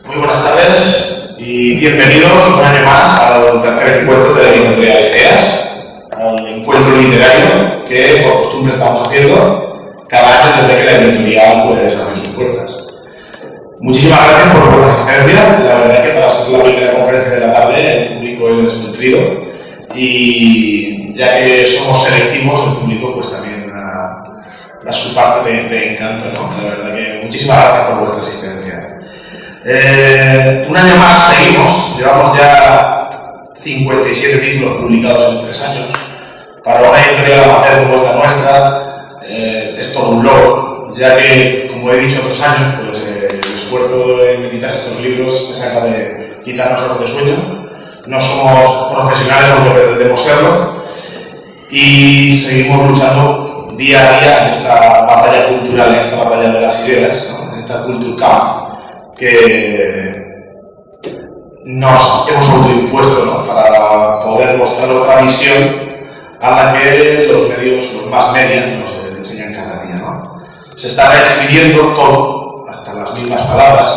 Muy buenas tardes y bienvenidos un año más al tercer encuentro de la editorial Ideas, al encuentro literario que por costumbre estamos haciendo cada año desde que la editorial abrió sus puertas. Muchísimas gracias por vuestra asistencia. La verdad es que para ser la primera conferencia de la tarde el público es desnutrido y ya que somos selectivos, el público pues también da su parte de encanto, ¿no? La verdad que muchísimas gracias por vuestra asistencia. Un año más seguimos, llevamos ya 57 títulos publicados en 3 años. Para una editorial amateur como es la nuestra, es todo un logro, ya que, como he dicho otros años, pues el esfuerzo en editar estos libros se saca de quitarnos horas de sueño. No somos profesionales, aunque pretendemos serlo, y seguimos luchando día a día en esta batalla cultural, en esta batalla de las ideas, ¿no? En esta Kulturkampf que nos hemos autoimpuesto, ¿no? Para poder mostrar otra visión a la que los medios, los más media, nos enseñan cada día, ¿no? Se está reescribiendo todo, hasta las mismas palabras.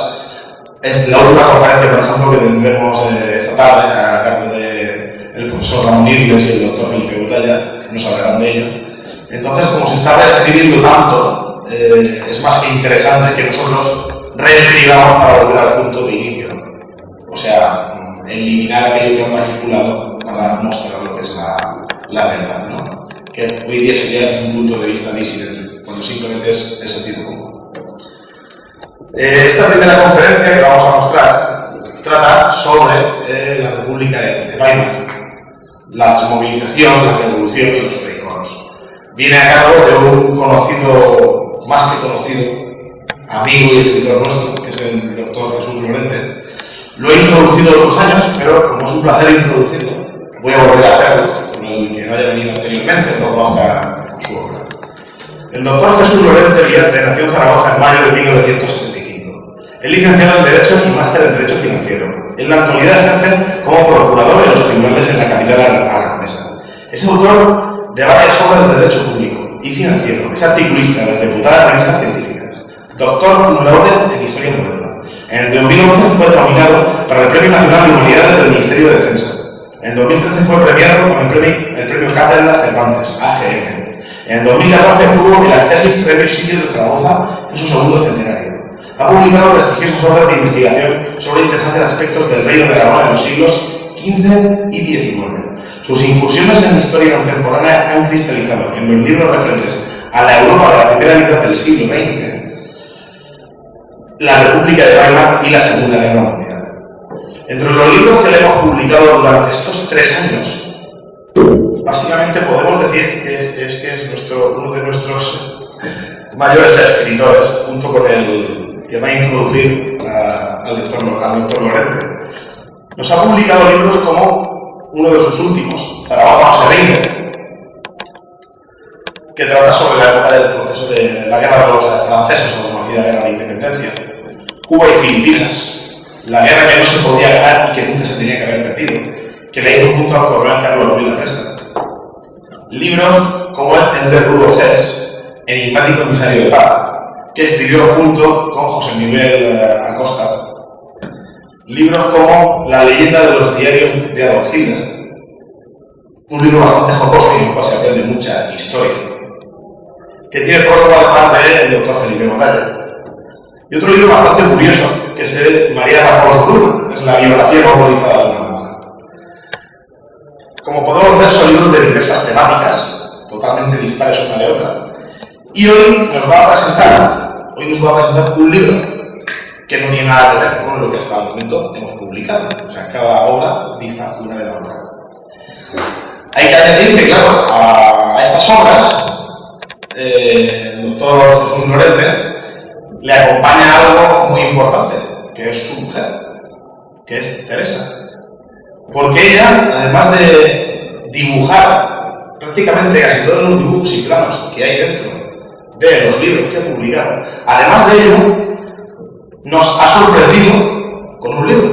La última conferencia, por ejemplo, que tendremos esta tarde a cargo del profesor Ramón Irles y el doctor Felipe Botalla, nos hablarán de ello. Entonces, como se está reescribiendo tanto, es más que interesante que nosotros reescribamos para volver al punto de inicio. O sea, eliminar aquello que han manipulado para mostrar lo que es la verdad, ¿no? Que hoy día sería un punto de vista disidente, cuando simplemente es el sentido común. Esta primera conferencia que vamos a mostrar trata sobre la República de Weimar, la desmovilización, la revolución y los freikorps. Viene a cargo de un conocido, más que conocido, amigo y escritor nuestro, que es el doctor Jesús Lorente. Lo he introducido otros años, pero como es un placer introducirlo, voy a volver a hacerlo, por el que no haya venido anteriormente, no conozca su obra. El doctor Jesús Lorente Vierte nació en Zaragoza en mayo de 1965. Es licenciado en Derecho y máster en Derecho Financiero. En la actualidad ejerce como procurador en los tribunales en la capital aragonesa. Es autor de varias obras de Derecho Público y Financiero. Es articulista de reputadas revistas científicas. Doctor cum laude en Historia Moderna. En 2011 fue nominado para el Premio Nacional de Humanidades del Ministerio de Defensa. En 2013 fue premiado con el Premio Cátedra Cervantes, AGM. En 2014 obtuvo el Accesit Premio Sitio de Zaragoza en su segundo centenario. Ha publicado prestigiosas obras de investigación sobre interesantes aspectos del Reino de Aragón en los siglos XV y XIX. Sus incursiones en la historia contemporánea han cristalizado en los libros referentes a la Europa de la primera mitad del siglo XX, la República de Weimar y la Segunda Guerra Mundial. Entre los libros que le hemos publicado durante estos 3 años, básicamente podemos decir que es uno de nuestros mayores escritores, junto con el que va a introducir al doctor Lorente. Nos ha publicado libros como uno de sus últimos, Zaragoza no se rinde, que trata sobre la época del proceso de la guerra de los franceses, o conocida guerra de independencia, Cuba y Filipinas, la guerra que no se podía ganar y que nunca se tenía que haber perdido, que le hizo junto al coronel Carlos Ruiz Presta. Libros como el de Rudolf Hess, enigmático emisario de paz, que escribió junto con José Miguel Acosta. Libros como La leyenda de los diarios de Adolf Hitler, un libro bastante jocoso y en el cual se aprende mucha historia, que tiene prólogo además del doctor Felipe Botalla. Y otro libro bastante curioso, que es el María Rafael Bruna, es la biografía normalizada de una monja. Como podemos ver, son libros de diversas temáticas, totalmente dispares una de otra. Y hoy nos va a presentar un libro que no tiene nada que ver con lo que hasta el momento hemos publicado. O sea, cada obra dista una de la otra. Hay que añadir que, claro, a estas obras, el doctor Jesús Lorente le acompaña algo muy importante, que es su mujer, que es Teresa. Porque ella, además de dibujar prácticamente casi todos los dibujos y planos que hay dentro de los libros que ha publicado, además de ello, nos ha sorprendido con un libro,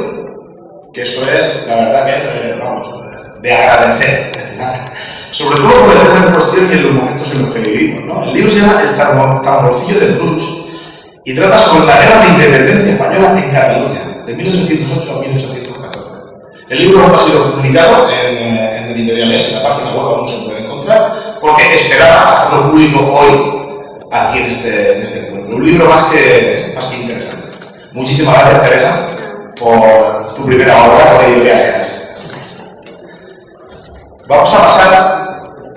que eso es, la verdad que es, de agradecer, sobre todo por el tema en cuestión y en los momentos en los que vivimos, ¿no? El libro se llama El tamborcillo de Bruns y trata sobre la guerra de independencia española en Cataluña, de 1808 a 1814. El libro no ha sido publicado en editoriales, en la página web aún no se puede encontrar, porque esperaba hacerlo público hoy, aquí en este encuentro. Un libro más que interesante. Muchísimas gracias, Teresa, por tu primera obra con editoriales. Vamos a pasar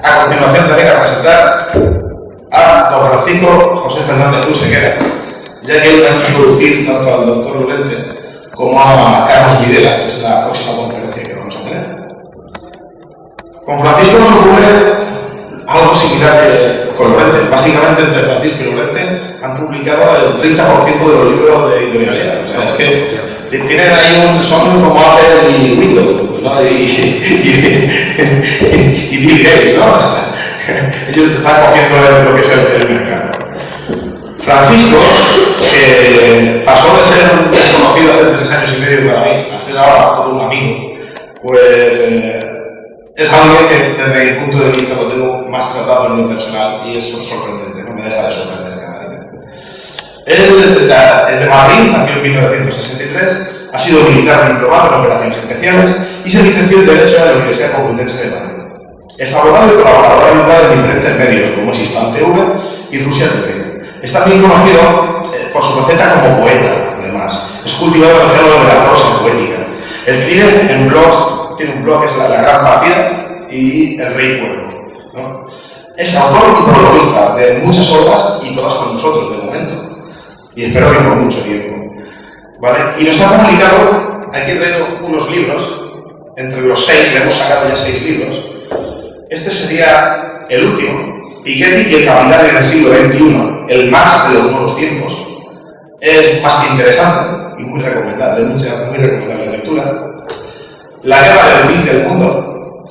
a continuación también a presentar a don Francisco José Fernández Usequera, ya que él va a introducir tanto al doctor Lorente como a Carlos Videla, que es la próxima conferencia que vamos a tener. Con Francisco nos ocurre algo similar que con Lorente. Básicamente, entre Francisco y Lorente han publicado el 30% de los libros de editorialidad. O sea, es que tienen ahí son como Apple y Windows, ¿no? y Bill Gates, ¿no? O sea, ellos están cogiendo lo que es el mercado. Francisco, que pasó de ser un desconocido hace 3 años y medio para mí a ser ahora todo un amigo, pues es alguien que desde mi punto de vista lo tengo más tratado en lo personal y eso es sorprendente, no me deja de sorprender cada día. Él es de Madrid, nació en 1963, ha sido militar diplomado en operaciones especiales y se licenció en Derecho en la Universidad Complutense de Madrid. Es abogado y colaborador habitual en diferentes medios como es Hispan TV y Rusia Today. Es también conocido por su faceta como poeta, además. Es cultivado en el género de la prosa poética. Escribe en blogs, tiene un blog que es La Gran Partida y El Rey Cuervo, ¿no? Es autor y prologuista de muchas obras y todas con nosotros de momento. Y espero que por mucho tiempo. ¿Vale? Y nos ha publicado, aquí he traído unos libros, entre los 6, le hemos sacado ya 6 libros. Este sería el último. Piketty y el capital en el siglo XXI, el Marx de los nuevos tiempos. Es más que interesante y muy recomendable, muy recomendable lectura. La guerra del fin del mundo,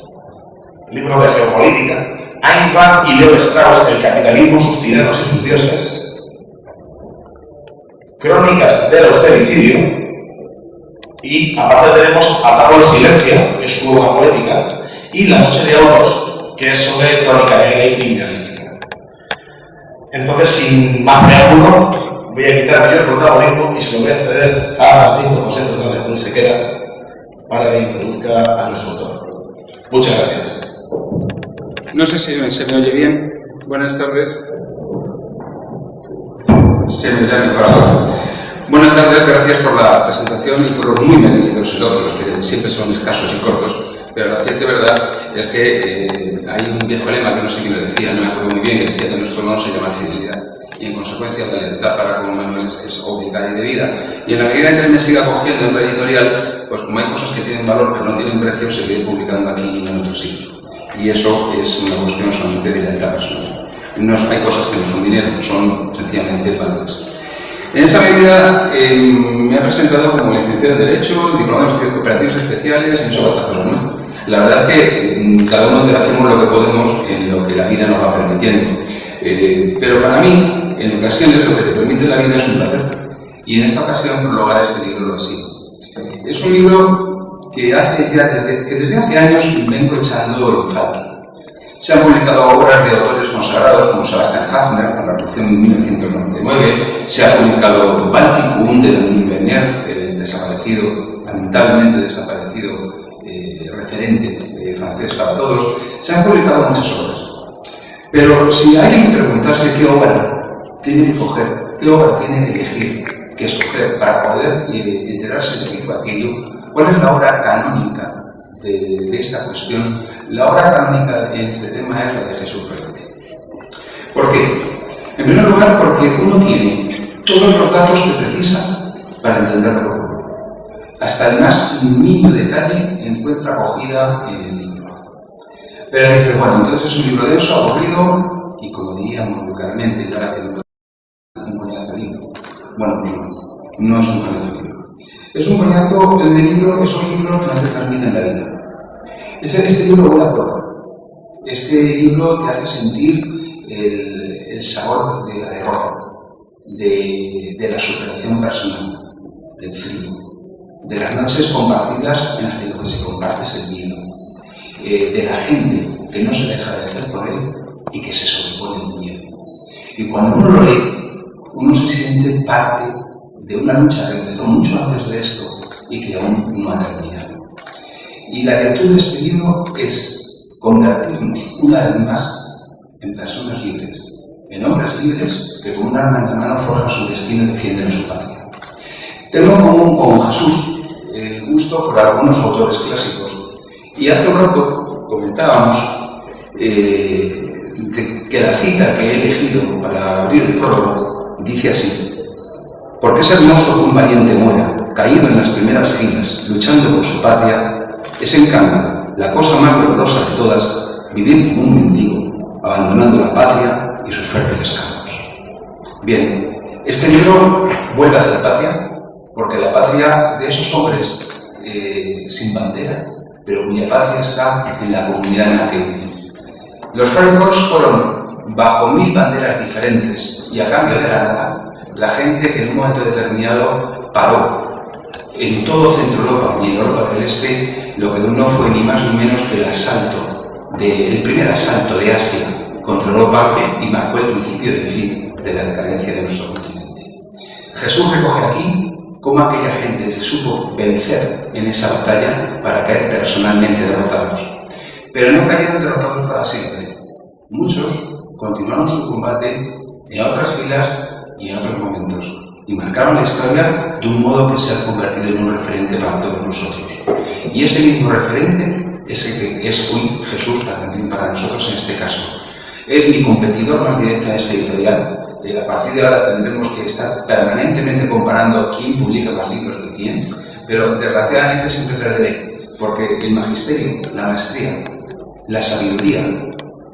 libro de geopolítica. Ayn Rand y Leo Strauss, el capitalismo, sus tiranos y sus dioses. Crónicas del austericidio. Y aparte tenemos Atado al silencio, que es su obra poética, y La noche de autos, que es sobre crónica negra y criminalística. Entonces, sin más preámbulo, voy a quitarme yo el protagonismo y se lo voy a ceder a Francisco José Fernández Usequera para que introduzca a nuestro autor. Muchas gracias. No sé si se me oye bien. Buenas tardes. Se me oye mejor ahora. Buenas tardes, gracias por la presentación y por los muy merecidos elogios, que siempre son escasos y cortos. Pero la cierta verdad es que hay un viejo lema que no sé quién lo decía, no me acuerdo muy bien, que decía que nuestro honor se llama fidelidad. Y en consecuencia la lealtad para con Manuel es obligada y debida. Y en la medida en que él me siga cogiendo otra editorial, pues como hay cosas que tienen valor pero no tienen precio, seguiré publicando aquí y en otro sitio. Y eso es una cuestión solamente de lealtad personal. No hay cosas que no son dinero, son sencillamente valores. En esa medida me he presentado como licenciado en Derecho, diplomado en Operaciones Especiales y en sobre otras cosas, ¿no? La verdad es que cada uno hacemos lo que podemos en lo que la vida nos va permitiendo. Pero para mí, en ocasiones, lo que te permite la vida es un placer. Y en esta ocasión, prologar este libro lo ha sido. Es un libro que desde hace años vengo echando en falta. Se han publicado obras de autores consagrados como Sebastian Haffner, con la traducción en 1999. Se ha publicado Balticum de Denis Bernier, el desaparecido, lamentablemente desaparecido, referente francés para todos. Se han publicado muchas obras. Pero si alguien me preguntase qué obra tiene que coger, qué obra tiene que elegir, que escoger para poder enterarse de qué fue aquello, ¿cuál es la obra canónica de esta cuestión? La obra canónica en este tema es la de Jesús Reverte. ¿Por qué? En primer lugar, porque uno tiene todos los datos que precisa para entender lo que ocurre. Hasta el más mínimo detalle encuentra acogida en el libro. Pero dice, bueno, entonces es un libro denso, aburrido y, como diríamos vulgarmente, y ahora que no un coñazo libro. Bueno, pues no es un coñazo libro. Es un coñazo de libro, esos libros que no te transmiten la vida. Este libro huele a prueba. Este libro te hace sentir el sabor de la derrota, de la superación personal, del frío, de las noches compartidas en las que lo que se comparte es el miedo, de la gente que no se deja de hacer por él y que se sobrepone el miedo. Y cuando uno lo lee, uno se siente parte de una lucha que empezó mucho antes de esto y que aún no ha terminado. Y la virtud de este libro es convertirnos una vez más en personas libres, en hombres libres que con un arma en la mano forjan su destino y defienden su patria. Tengo en común con Jesús el gusto por algunos autores clásicos y hace un rato comentábamos que la cita que he elegido para abrir el prólogo dice así: porque es hermoso que un valiente muera, caído en las primeras filas, luchando por su patria, es en cambio la cosa más dolorosa de todas, vivir como un mendigo, abandonando la patria y sus fértiles campos. Bien, este libro vuelve a hacer patria, porque la patria de esos hombres sin bandera, pero cuya patria está en la comunidad en la que viven. Los freikorps fueron bajo 1000 banderas diferentes y a cambio de la nada, la gente que en un momento determinado paró en todo Centro Europa y en Europa del Este lo que no fue ni más ni menos que el primer asalto de Asia contra Europa y marcó el principio del fin de la decadencia de nuestro continente. Jesús recoge aquí cómo aquella gente se supo vencer en esa batalla para caer personalmente derrotados. Pero no cayeron derrotados para siempre. Muchos continuaron su combate en otras filas y en otros momentos, y marcaron la historia de un modo que se ha convertido en un referente para todos nosotros. Y ese mismo referente es el que es hoy Jesús también para nosotros en este caso. Es mi competidor más directo en este editorial. A partir de ahora tendremos que estar permanentemente comparando quién publica más libros que quién, pero desgraciadamente siempre perderé, porque el magisterio, la maestría, la sabiduría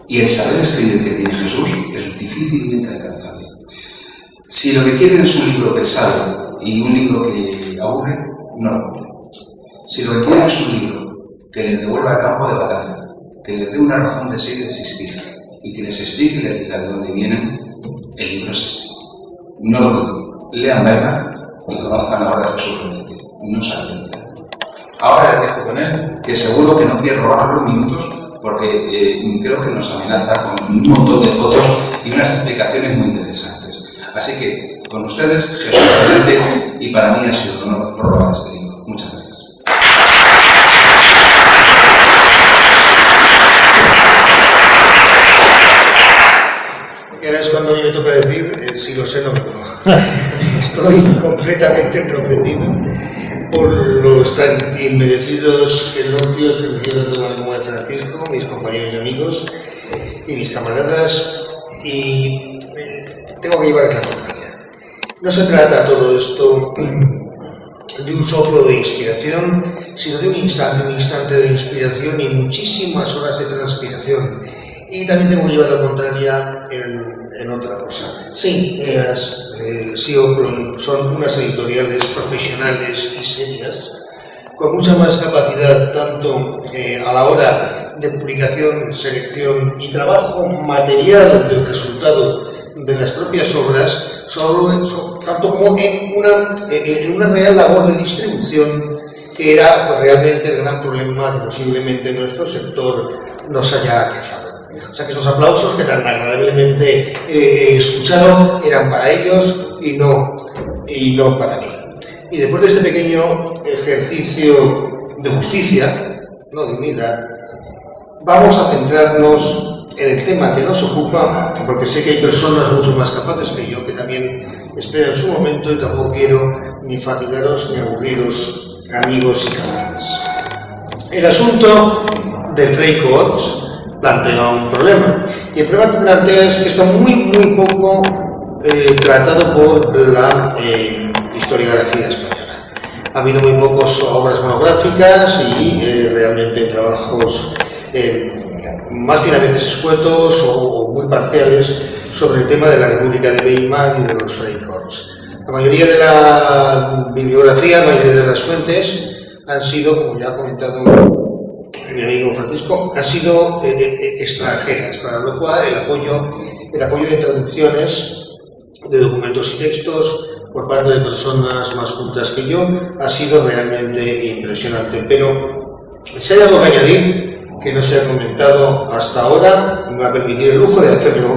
y el saber escribir que tiene Jesús es difícilmente alcanzable. Si lo que quieren es un libro pesado y un libro que aburre, no lo compren. Si lo que quieren es un libro que les devuelva al campo de batalla, que les dé una razón de ser y de existir, y que les explique y les diga de dónde vienen, el libro es este. No lo duden. Lean Weimar y conozcan la obra de Jesús realmente. No se arrepentirán. Ahora les dejo con él, que seguro que no quiere robar los minutos, porque creo que nos amenaza con un montón de fotos y unas explicaciones muy interesantes. Así que, con ustedes, Jesús realmente, y para mí ha sido un honor robar este libro. Muchas gracias. Ahora es cuando a mí me toca decir, si lo sé, no me lo. Estoy completamente entrometido por los tan inmerecidos elogios que hicieron todo el mundo de Francisco, mis compañeros y amigos y mis camaradas, y tengo que llevarles la contraria. No se trata todo esto de un soplo de inspiración, sino de un instante de inspiración y muchísimas horas de transpiración. Y también tengo que llevar la contraria en otra cosa. Sí, son unas editoriales profesionales y serias, con mucha más capacidad tanto a la hora de publicación, selección y trabajo material del resultado de las propias obras, tanto como en una real labor de distribución, que era pues, realmente el gran problema que posiblemente nuestro sector nos haya aquejado. O sea que esos aplausos que tan agradablemente he escuchado eran para ellos y no para mí. Y después de este pequeño ejercicio de justicia, no de humildad, vamos a centrarnos en el tema que nos ocupa, porque sé que hay personas mucho más capaces que yo que también esperan su momento y tampoco quiero ni fatigaros ni aburriros, amigos y camaradas. El asunto de freikorps plantea un problema, y el problema que plantea es que está muy poco tratado por la historiografía española. Ha habido muy pocas obras monográficas y realmente trabajos más bien a veces escuetos o muy parciales sobre el tema de la República de Weimar y de los freikorps. La mayoría de la bibliografía, la mayoría de las fuentes han sido, como ya ha comentado mi amigo Francisco, han sido extranjeras, para lo cual el apoyo de traducciones de documentos y textos por parte de personas más cultas que yo ha sido realmente impresionante. Pero si hay algo que añadir que no se ha comentado hasta ahora, me va a permitir el lujo de hacerlo.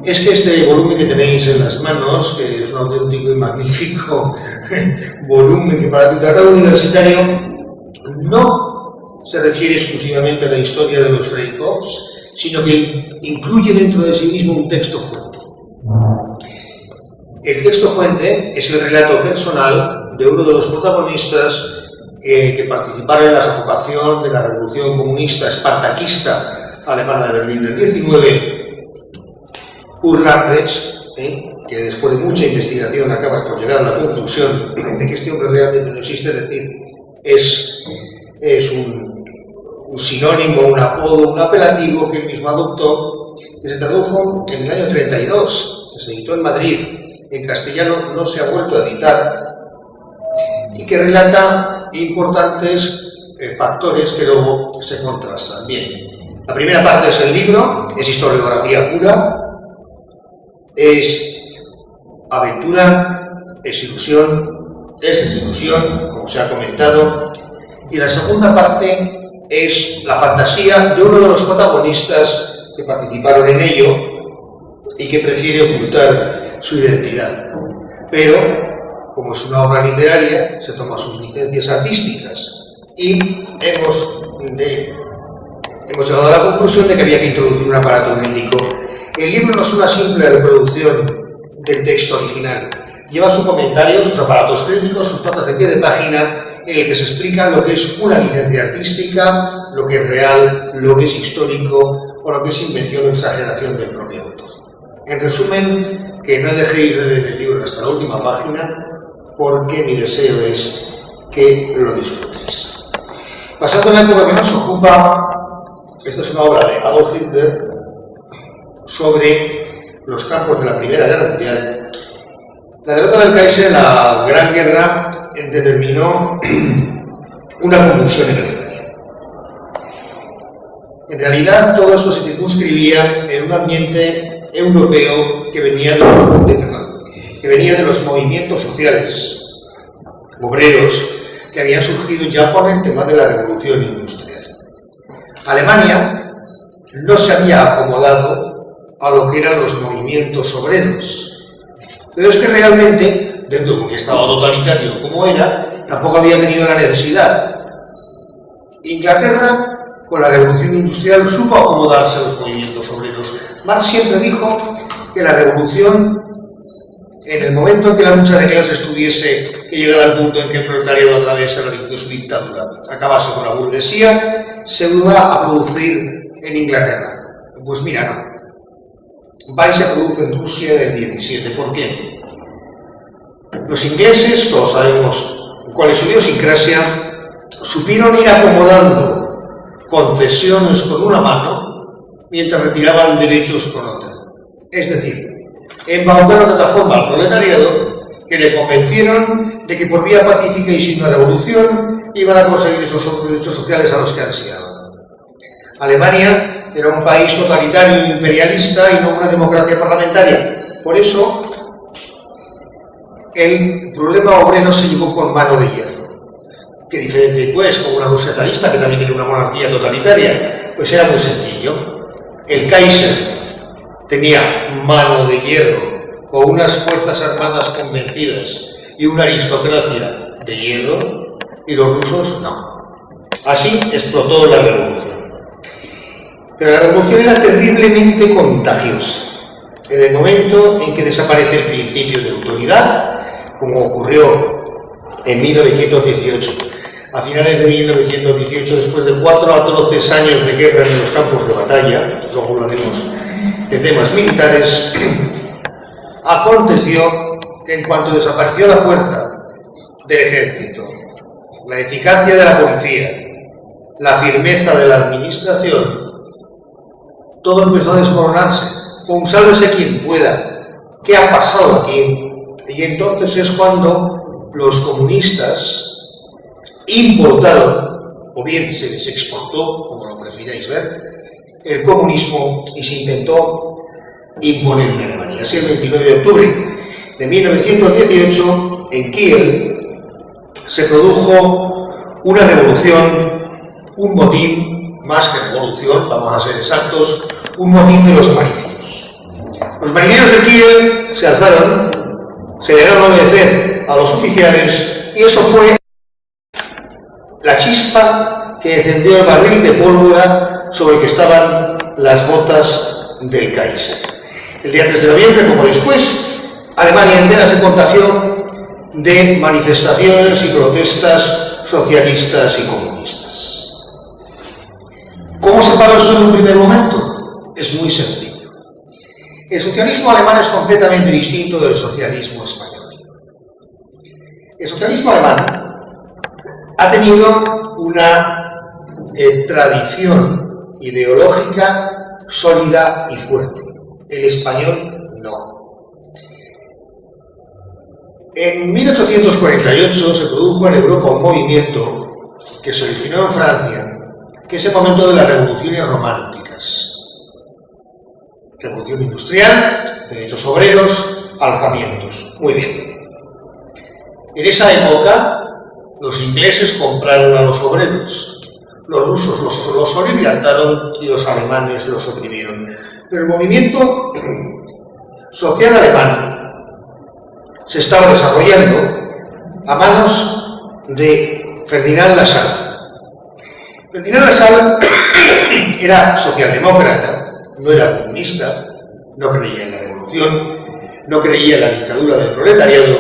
es que este volumen que tenéis en las manos, que es un auténtico y magnífico volumen que para tu tratado universitario no se refiere exclusivamente a la historia de los Freikorps, sino que incluye dentro de sí mismo un texto fuente. El texto fuente es el relato personal de uno de los protagonistas que participaron en la sofocación de la revolución comunista espartaquista alemana de Berlín del 19, Kurt Lamprecht, que después de mucha investigación acaba por llegar a la conclusión de que este hombre realmente no existe, es decir, es un sinónimo, un apodo, un apelativo que él mismo adoptó, que se tradujo en el año 32, que se editó en Madrid, en castellano no se ha vuelto a editar, y que relata importantes factores que luego se contrastan. Bien, la primera parte es el libro, es historiografía pura, es aventura, es ilusión, es desilusión, como se ha comentado, y la segunda parte es la fantasía de uno de los protagonistas que participaron en ello y que prefiere ocultar su identidad. Pero, como es una obra literaria, se toma sus licencias artísticas y hemos llegado a la conclusión de que había que introducir un aparato crítico. El libro no es una simple reproducción del texto original. Lleva su comentario, sus aparatos críticos, sus notas de pie de página, en el que se explica lo que es una licencia artística, lo que es real, lo que es histórico o lo que es invención o exageración del propio autor. En resumen, que no dejéis de leer el libro hasta la última página, porque mi deseo es que lo disfrutéis. Pasando a la época que nos ocupa, esta es una obra de Adolf Hitler sobre los campos de la Primera Guerra Mundial. La derrota del Kaiser en la Gran Guerra determinó una convulsión en Alemania. En realidad, todo esto se circunscribía en un ambiente europeo que venía de los movimientos sociales obreros que habían surgido ya por el tema de la revolución industrial. Alemania no se había acomodado a lo que eran los movimientos obreros, pero es que realmente, dentro de un estado totalitario como era, tampoco había tenido la necesidad. Inglaterra, con la revolución industrial, supo acomodarse a los movimientos obreros. Marx siempre dijo que la revolución, en el momento en que la lucha de clases tuviese que llegar al punto en que el proletariado, a través de su dictadura, acabase con la burguesía, se iba a producir en Inglaterra. Pues mira, no. Va y se produce en Rusia del 17. ¿Por qué? Los ingleses, todos sabemos cuál es su idiosincrasia, supieron ir acomodando concesiones con una mano mientras retiraban derechos con otra. Es decir, embaucaron de tal forma al proletariado que le convencieron de que por vía pacífica y sin una revolución iban a conseguir esos derechos sociales a los que ansiaban. Alemania era un país totalitario e imperialista y no una democracia parlamentaria. Por eso, el problema obrero se llevó con mano de hierro. ¿Qué diferencia pues con una Rusia zarista, que también era una monarquía totalitaria? Pues era muy sencillo. El Kaiser tenía mano de hierro, con unas fuerzas armadas convencidas y una aristocracia de hierro, y los rusos no. Así explotó la revolución. Pero la revolución era terriblemente contagiosa. En el momento en que desaparece el principio de autoridad, como ocurrió en 1918, a finales de 1918, después de 4 atroces años de guerra en los campos de batalla, luego hablaremos de temas militares, aconteció que en cuanto desapareció la fuerza del ejército, la eficacia de la policía, la firmeza de la administración, todo empezó a desmoronarse. Fue un sálvese quien pueda. ¿Qué ha pasado aquí? Y entonces es cuando los comunistas importaron, o bien se les exportó, como lo prefiráis ver, el comunismo y se intentó imponer en Alemania. Así, el 29 de octubre de 1918, en Kiel, se produjo una revolución, un motín, más que revolución, vamos a ser exactos, un motín de los marineros. Los marineros de Kiel se alzaron, se negaron a obedecer a los oficiales y eso fue la chispa que encendió el barril de pólvora sobre el que estaban las botas del Kaiser. El día 3 de noviembre, poco después, Alemania entera se contagió de manifestaciones y protestas socialistas y comunistas. ¿Cómo se paró esto en un primer momento? Es muy sencillo. El socialismo alemán es completamente distinto del socialismo español. El socialismo alemán ha tenido una tradición ideológica sólida y fuerte. El español no. En 1848 se produjo en Europa un movimiento que se originó en Francia, que es el momento de las revoluciones románticas. Revolución industrial, derechos obreros, alzamientos. Muy bien. En esa época, los ingleses compraron a los obreros, los rusos los oliviantaron y los alemanes los oprimieron. Pero el movimiento social alemán se estaba desarrollando a manos de Ferdinand Lassalle. Ferdinand Lassalle era socialdemócrata, no era comunista, no creía en la revolución, no creía en la dictadura del proletariado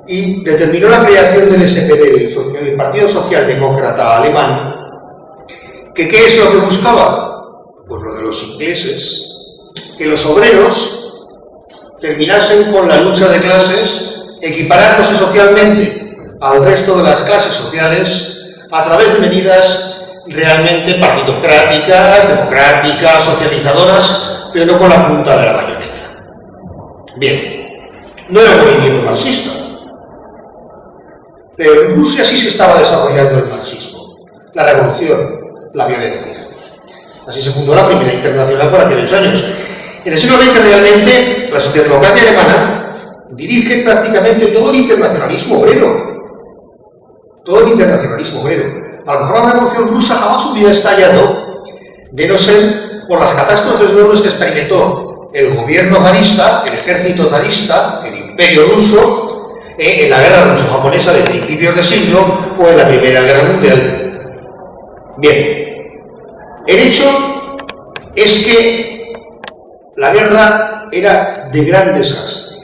y determinó la creación del SPD, el Partido Socialdemócrata Alemán, que ¿qué es lo que buscaba? Pues lo de los ingleses, que los obreros terminasen con la lucha de clases, equiparándose socialmente al resto de las clases sociales a través de medidas realmente partidocráticas, democráticas, socializadoras, pero no con la punta de la bayoneta. Bien, no era un movimiento marxista, pero en Rusia sí se estaba desarrollando el marxismo, la revolución, la violencia. Así se fundó la Primera Internacional por aquellos años. En el siglo XX realmente la socialdemocracia alemana dirige prácticamente todo el internacionalismo obrero. Todo el internacionalismo obrero. A lo mejor la revolución rusa jamás hubiera estallado de no ser por las catástrofes enormes que experimentó el gobierno zarista, el ejército zarista, el imperio ruso, en la guerra ruso-japonesa de principios de siglo o en la Primera Guerra Mundial. Bien, el hecho es que la guerra era de gran desgaste.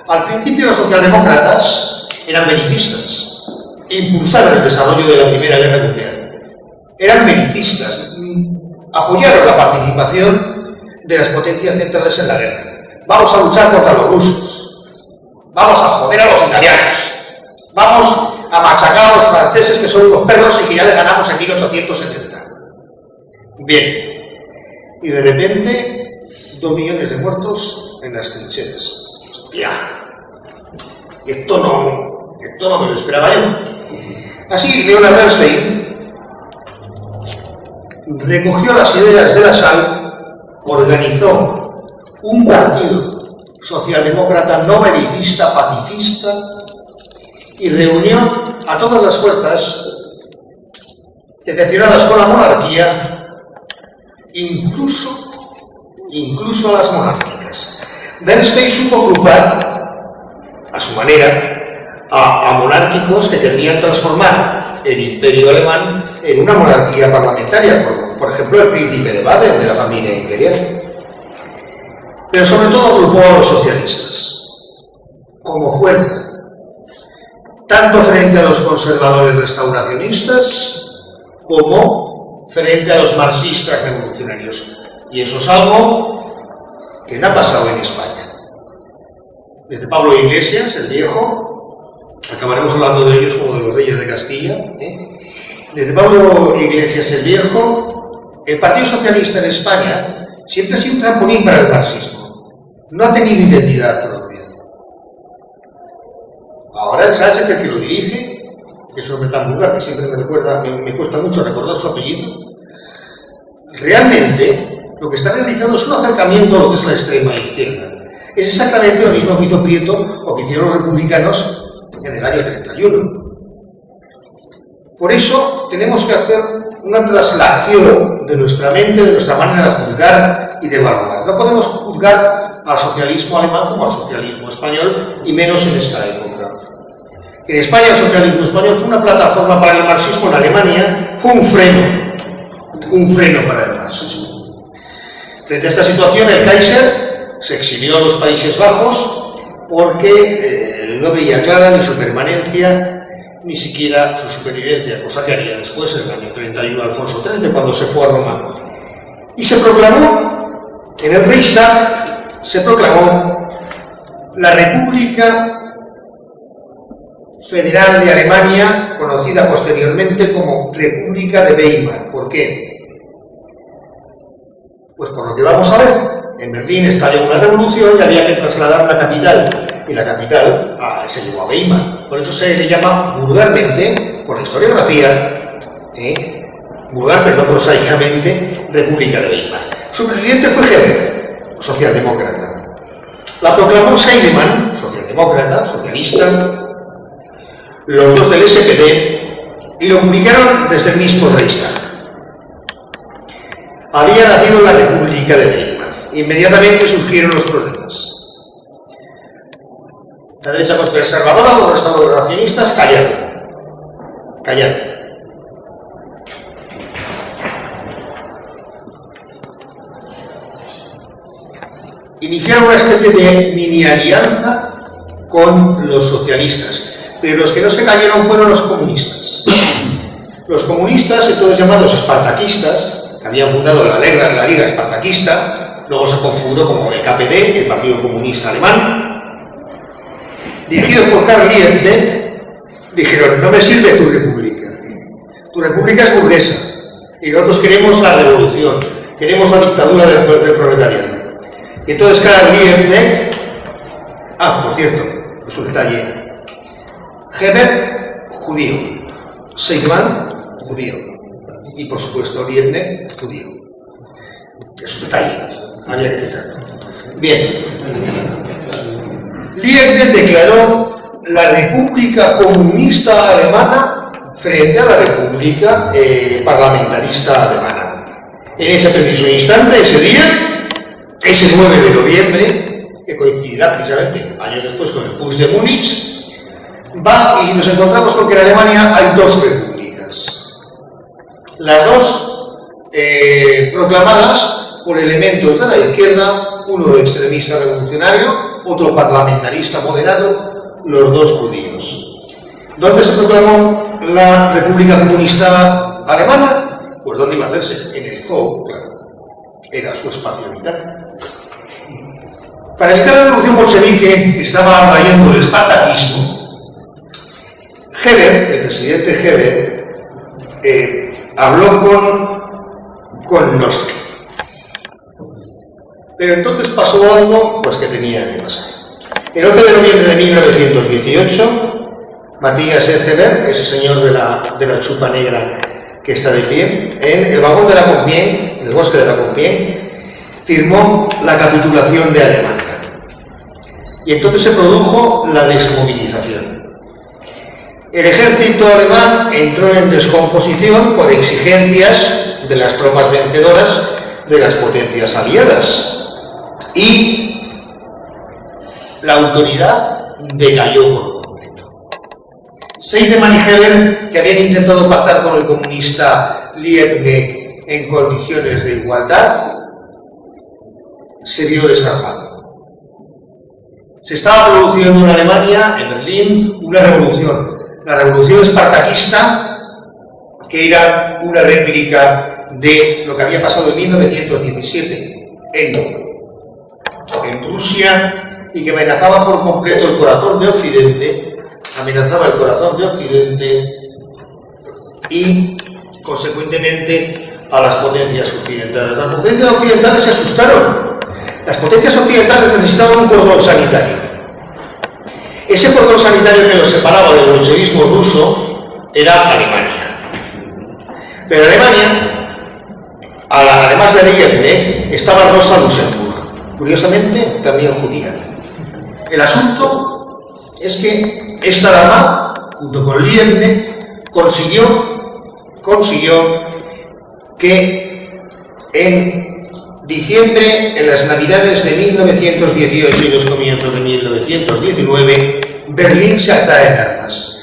Al principio los socialdemócratas eran belicistas e impulsaron el desarrollo de la Primera Guerra Mundial. Eran belicistas, apoyaron la participación de las potencias centrales en la guerra. Vamos a luchar contra los rusos, vamos a joder a los italianos, vamos a machacar a los franceses que son unos perros y que ya les ganamos en 1870. Bien, y de repente 2 millones de muertos en las trincheras. ¡Hostia! Esto no me lo esperaba yo. Así, Leonard Bernstein recogió las ideas de Lassalle, organizó un partido socialdemócrata no belicista, pacifista, y reunió a todas las fuerzas decepcionadas con la monarquía, incluso a las monárquicas. Bernstein supo agrupar, a su manera, a monárquicos que querían transformar el imperio alemán en una monarquía parlamentaria, por ejemplo el príncipe de Baden, de la familia imperial. Pero sobre todo agrupó a los socialistas, como fuerza, tanto frente a los conservadores restauracionistas, como frente a los marxistas revolucionarios. Y eso es algo que no ha pasado en España. Desde Pablo Iglesias, el viejo, acabaremos hablando de ellos como de los reyes de Castilla, Desde Pablo Iglesias el viejo, el Partido Socialista en España siempre ha sido un trampolín para el marxismo. No ha tenido identidad propia. Ahora el Sánchez, el que lo dirige, que es un hombre tan vulgar que siempre me recuerda, me cuesta mucho recordar su apellido, realmente lo que está realizando es un acercamiento a lo que es la extrema izquierda. Es exactamente lo mismo que hizo Prieto o que hicieron los republicanos en el año 31. Por eso tenemos que hacer una traslación de nuestra mente, de nuestra manera de juzgar y de evaluar. No podemos juzgar al socialismo alemán como al socialismo español, y menos en esta época. En España el socialismo español fue una plataforma para el marxismo, en Alemania fue un freno para el marxismo. Frente a esta situación, el Kaiser se exilió a los Países Bajos porque no veía clara ni su permanencia ni siquiera su supervivencia, cosa que haría después, en el año 31, Alfonso XIII, cuando se fue a Roma. Y se proclamó, en el Reichstag, se proclamó la República Federal de Alemania, conocida posteriormente como República de Weimar. ¿Por qué? Pues por lo que vamos a ver. En Berlín estalló una revolución y había que trasladar la capital, y la capital se llevó a Weimar. Por eso se le llama vulgarmente, por la historiografía, vulgar pero no prosaicamente, República de Weimar. Su presidente fue Heber, socialdemócrata. La proclamó Seidemann, socialdemócrata, socialista, los dos del SPD, y lo publicaron desde el mismo Reichstag. Había nacido la República de Weimar. Inmediatamente surgieron los problemas. La derecha conservadora, los restauracionistas callaron. Iniciaron una especie de mini alianza con los socialistas, pero los que no se cayeron fueron los comunistas. Los comunistas, entonces llamados espartaquistas, que habían fundado la Liga Espartaquista, luego se configuró como el KPD, el Partido Comunista Alemán, dirigidos por Karl Liebknecht, dijeron: no me sirve tu república es burguesa, y nosotros queremos la revolución, queremos la dictadura del proletariado. Y entonces Karl Liebknecht, por cierto, es un detalle, Heber, judío, Seidemann, judío, y por supuesto Liebknecht, judío. Es un detalle, había que citarlo. Bien, Liebknecht declaró la República Comunista Alemana frente a la República Parlamentarista Alemana. En ese preciso instante, ese día, ese 9 de noviembre, que coincidirá precisamente años después con el Putsch de Múnich, va y nos encontramos con que en Alemania hay dos repúblicas. Las dos proclamadas por elementos de la izquierda, uno extremista revolucionario, otro parlamentarista moderado, los dos judíos. ¿Dónde se proclamó la República Comunista Alemana? Pues ¿dónde iba a hacerse? En el zoo, claro. Era su espacio vital. Para evitar la revolución bolchevique que estaba atrayendo el espartaquismo, Heber, el presidente Heber, habló con Noske. Pero entonces pasó algo pues que tenía que pasar. El 11 de noviembre de 1918, Matías Eceber, ese señor de la chupa negra que está de pie, en el vagón de la Compiègne, en el bosque de la Compiègne, firmó la capitulación de Alemania. Y entonces se produjo la desmovilización. El ejército alemán entró en descomposición por exigencias de las tropas vencedoras de las potencias aliadas. Y la autoridad decayó por completo. Seidemann y Heber, que habían intentado pactar con el comunista Liebknecht en condiciones de igualdad, se vio desarmado. Se estaba produciendo en Alemania, en Berlín, una revolución. La revolución espartaquista, que era una réplica de lo que había pasado en 1917 en Rusia, y que amenazaba por completo el corazón de Occidente, y consecuentemente a las potencias occidentales. Las potencias occidentales se asustaron. Las potencias occidentales necesitaban un cordón sanitario. Ese cordón sanitario que los separaba del bolchevismo ruso era Alemania. Pero Alemania, además de Liebknecht, estaba Rosa Luxemburg, curiosamente también judía. El asunto es que esta dama, junto con Liebknecht, consiguió que en diciembre, en las navidades de 1918 y los comienzos de 1919, Berlín se alzaba en armas.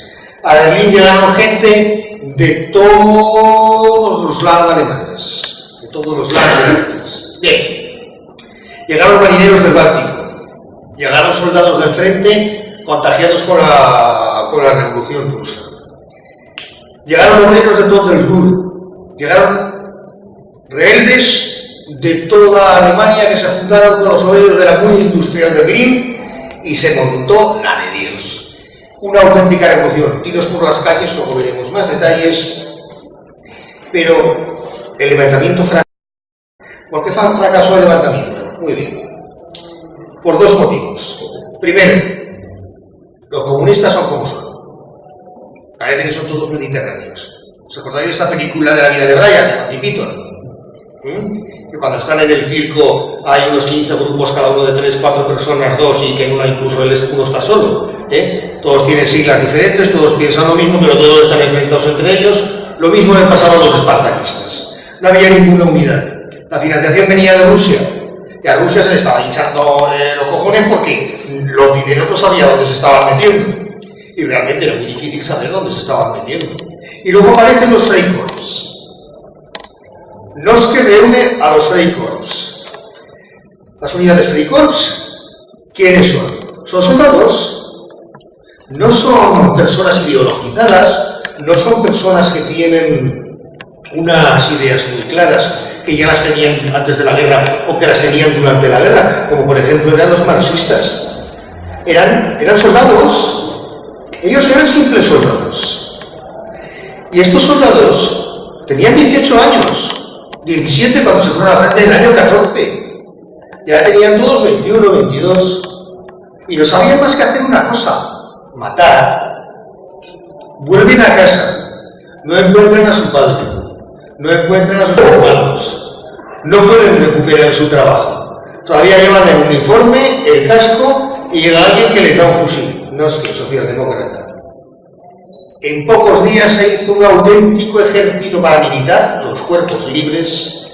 A Berlín llegaron gente de todos los lados alemanes. De todos los lados alemanes. Bien. Llegaron marineros del Báltico. Llegaron soldados del frente contagiados con la Revolución Rusa. Llegaron obreros de todo el Ruhr. Llegaron rebeldes de toda Alemania que se juntaron con los obreros de la muy industrial Berlín y se montó la de Dios. Una auténtica revolución. Tiros por las calles, luego veremos más detalles. Pero el levantamiento fracasó. ¿Por qué fracasó el levantamiento? Muy bien. Por dos motivos. Primero, los comunistas son como son. Parece que son todos mediterráneos. ¿Os acordáis de esta película de la vida de Brian, de Monty Python? Que cuando están en el circo hay unos 15 grupos, cada uno de 3, 4 personas, 2, y que en una incluso uno está solo. Todos tienen siglas diferentes, todos piensan lo mismo, pero todos están enfrentados entre ellos. Lo mismo le pasaba a los espartaquistas. No había ninguna unidad. La financiación venía de Rusia. Y a Rusia se le estaba hinchando los cojones porque los dineros no sabía dónde se estaban metiendo. Y realmente era muy difícil saber dónde se estaban metiendo. Y luego aparecen los Freikorps. Los que reúne a los Freikorps. Las unidades Freikorps, ¿quiénes son? Son soldados. No son personas ideologizadas, no son personas que tienen unas ideas muy claras, que ya las tenían antes de la guerra o que las tenían durante la guerra, como por ejemplo eran los marxistas. Eran soldados. Ellos eran simples soldados. Y estos soldados tenían 18 años, 17 cuando se fueron a la frente en el año 14. Ya tenían todos 21, 22. Y no sabían más que hacer una cosa: matar. Vuelven a casa, no encuentran a su padre, no encuentran a sus hermanos, no pueden recuperar su trabajo. Todavía llevan el uniforme, el casco, y llega alguien que les da un fusil. No es que socialdemócrata. En pocos días se hizo un auténtico ejército paramilitar, los cuerpos libres,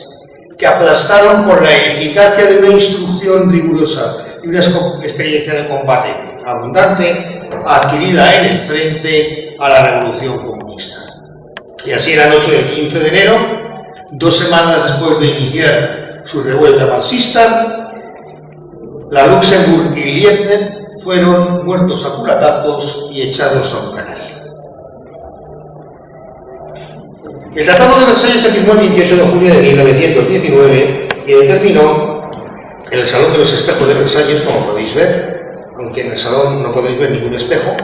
que aplastaron con la eficacia de una instrucción rigurosa y una experiencia de combate abundante adquirida en el frente a la Revolución Comunista. Y así la noche del 15 de enero, 2 semanas después de iniciar su revuelta marxista, la Luxemburg y Liebknecht fueron muertos a culatazos y echados a un canal. El Tratado de Versalles se firmó el 28 de junio de 1919 y determinó, en el Salón de los Espejos de Versalles, como podéis ver, aunque en el salón no podéis ver ningún espejo,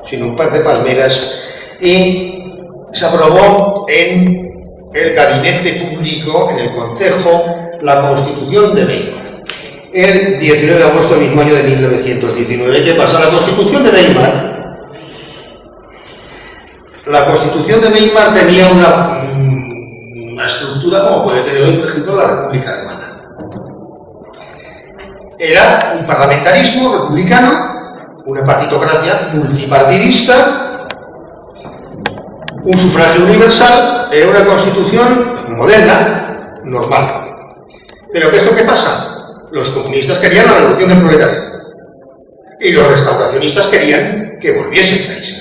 sino un par de palmeras, y se aprobó en el gabinete público, en el Concejo, la Constitución de Weimar. El 19 de agosto del mismo año de 1919. ¿Qué pasa? La Constitución de Weimar. La Constitución de Weimar tenía una estructura como puede tener hoy, por ejemplo, la República Alemana. Era un parlamentarismo republicano, una partitocracia multipartidista, un sufragio universal, era una constitución moderna, normal. Pero ¿qué es lo que pasa? Los comunistas querían la revolución del proletariado y los restauracionistas querían que volviese el Kaiser.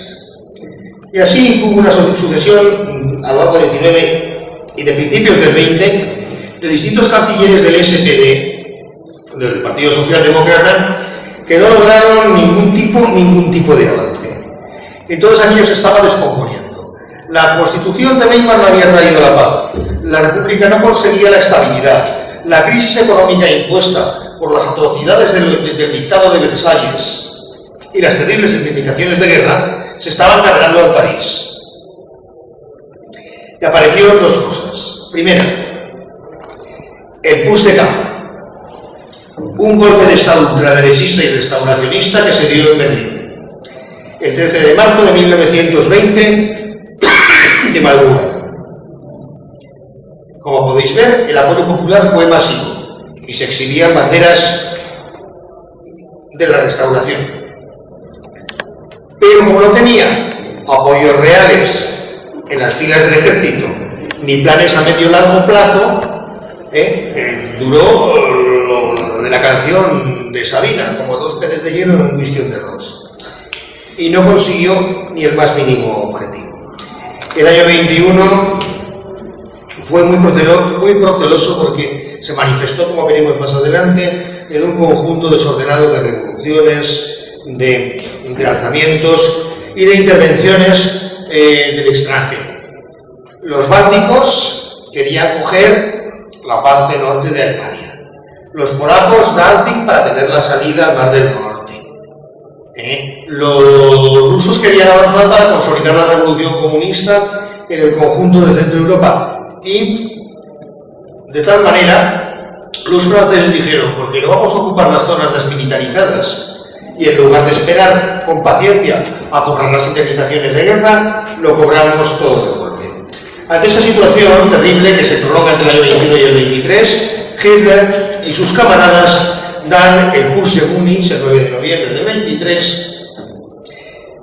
Y así hubo una sucesión a lo largo del 19 y de principios del 20 de distintos cancilleres del SPD, del Partido Socialdemócrata, que no lograron ningún tipo de avance. Entonces aquello se estaba descomponiendo. La Constitución de Weimar no había traído la paz, la República no conseguía la estabilidad, la crisis económica impuesta por las atrocidades del dictado de Versalles y las terribles indemnizaciones de guerra se estaban cargando al país. Y aparecieron dos cosas. Primera, el Putsch de Camp, un golpe de Estado ultraderechista y restauracionista que se dio en Berlín el 13 de marzo de 1920 de madrugada. Como podéis ver, el apoyo popular fue masivo y se exhibían banderas de la restauración. Pero como no tenía apoyos reales en las filas del ejército, ni planes a medio y largo plazo, duró lo de la canción de Sabina, como 2 peces de hielo en un whisky on the rocks. Y no consiguió ni el más mínimo objetivo. El año 21 fue muy proceloso porque se manifestó, como veremos más adelante, en un conjunto desordenado de revoluciones, de alzamientos y de intervenciones del extranjero. Los bálticos querían coger la parte norte de Alemania. Los polacos, Danzig, para tener la salida al Mar del Norte. Los rusos querían avanzar para consolidar la revolución comunista en el conjunto de Centro Europa. Y de tal manera, los franceses dijeron, porque no vamos a ocupar las zonas desmilitarizadas, y en lugar de esperar con paciencia a cobrar las indemnizaciones de guerra, lo cobramos todo de golpe. Ante esa situación terrible que se prolonga entre el año 21 y el 23, Hitler y sus camaradas dan el Putsch de Múnich el 9 de noviembre del 23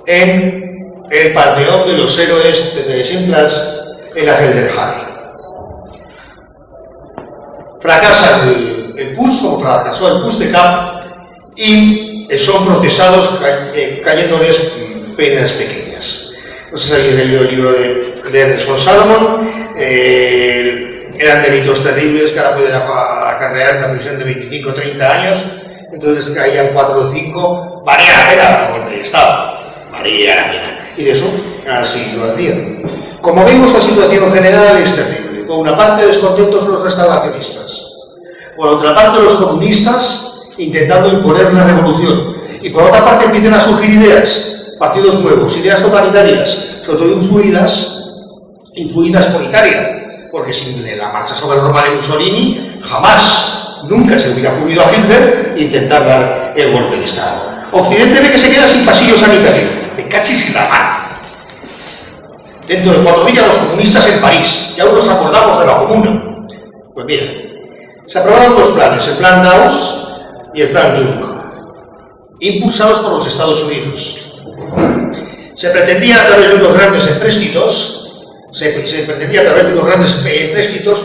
en el Panteón de los Héroes de Theresienplatz en la Felderhalle. Fracasa el Putsch, como fracasó el Putsch de Kapp, y son procesados cayéndoles penas pequeñas. No sé si habéis leído el libro de Ernest von Salomon. Eran delitos terribles que ahora pueden acarrear una prisión de 25 o 30 años, entonces caían 4 o 5, valía la pena, golpe de Estado, valía la pena, y de eso así lo hacían. Como vemos, la situación general es terrible. Por una parte, descontentos los restauracionistas, por otra parte, los comunistas intentando imponer la revolución, y por otra parte empiezan a surgir ideas, partidos nuevos, ideas totalitarias, sobre todo influidas por Italia, porque sin la marcha sobre Roma de Mussolini jamás, nunca se hubiera ocurrido a Hitler intentar dar el golpe de Estado. Occidente ve que se queda sin pasillo sanitario, me cachis la mar. Dentro de 4 días los comunistas en París, ya aún nos acordamos de la Comuna. Pues mira, se aprobaron 2 planes, el plan Gauss y el plan Juncker, impulsados por los Estados Unidos. Se pretendía a través de unos grandes empréstitos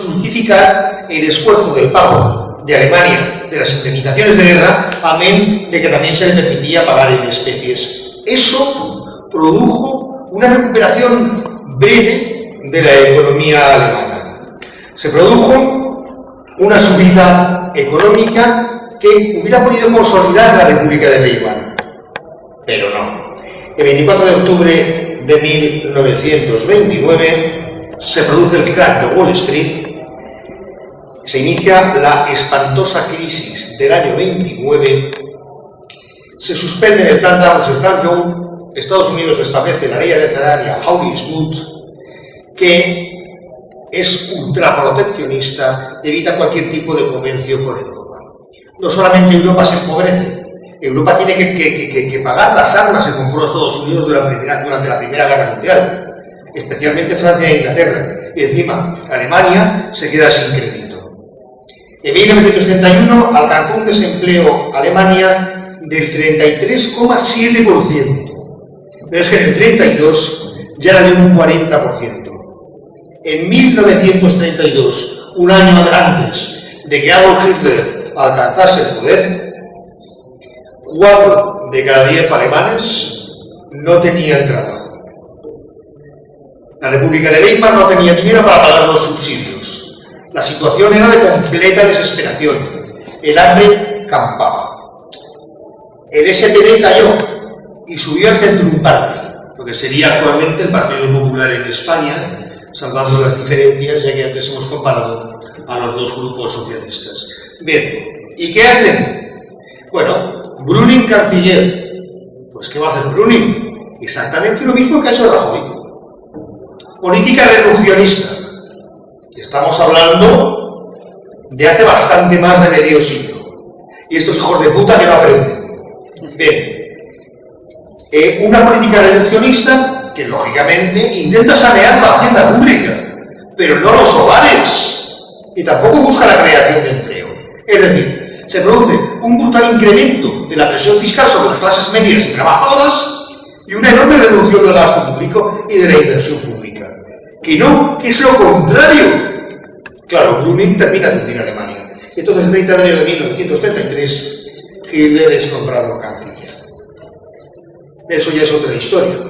dulcificar el esfuerzo del pago de Alemania de las indemnizaciones de guerra, amén de que también se le permitía pagar en especies. Eso produjo una recuperación breve de la economía alemana. Se produjo una subida económica que hubiera podido consolidar la República de Weimar, pero no. El 24 de octubre de 1929 se produce el crack de Wall Street, se inicia la espantosa crisis del año 29, se suspende el plan Dawes, el plan Young, Estados Unidos establece la ley arancelaria Hawley-Smoot, que es ultraproteccionista, evita cualquier tipo de comercio con Europa. No solamente Europa se empobrece, Europa tiene que pagar las armas que compró Estados Unidos durante la Primera Guerra Mundial, especialmente Francia e Inglaterra, y encima Alemania se queda sin crédito. En 1931 alcanzó un desempleo Alemania del 33,7%, pero es que en el 32 ya era de un 40%. En 1932, un año antes de que Adolf Hitler alcanzase el poder, 4 de cada 10 alemanes no tenían trabajo. La República de Weimar no tenía dinero para pagar los subsidios. La situación era de completa desesperación. El hambre campaba. El SPD cayó y subió al Centrum Party, lo que sería actualmente el Partido Popular en España, salvando las diferencias, ya que antes hemos comparado a los 2 grupos socialistas. Bien, ¿y qué hacen? Bueno, Brüning canciller. Pues ¿qué va a hacer Brüning? Exactamente lo mismo que ha hecho Rajoy. Política reduccionista. Estamos hablando de hace bastante más de medio siglo. Y estos hijos de puta que no aprenden. Bien. Una política reduccionista que, lógicamente, intenta sanear la hacienda pública, pero no los hogares. Y tampoco busca la creación de empleo. Es decir, se produce un brutal incremento de la presión fiscal sobre las clases medias y trabajadoras y una enorme reducción del gasto público y de la inversión pública. Que no, que es lo contrario. Claro, Brüning termina de hundir Alemania. Entonces, el 30 de enero de 1933, Hitler es nombrado canciller. Eso ya es otra historia.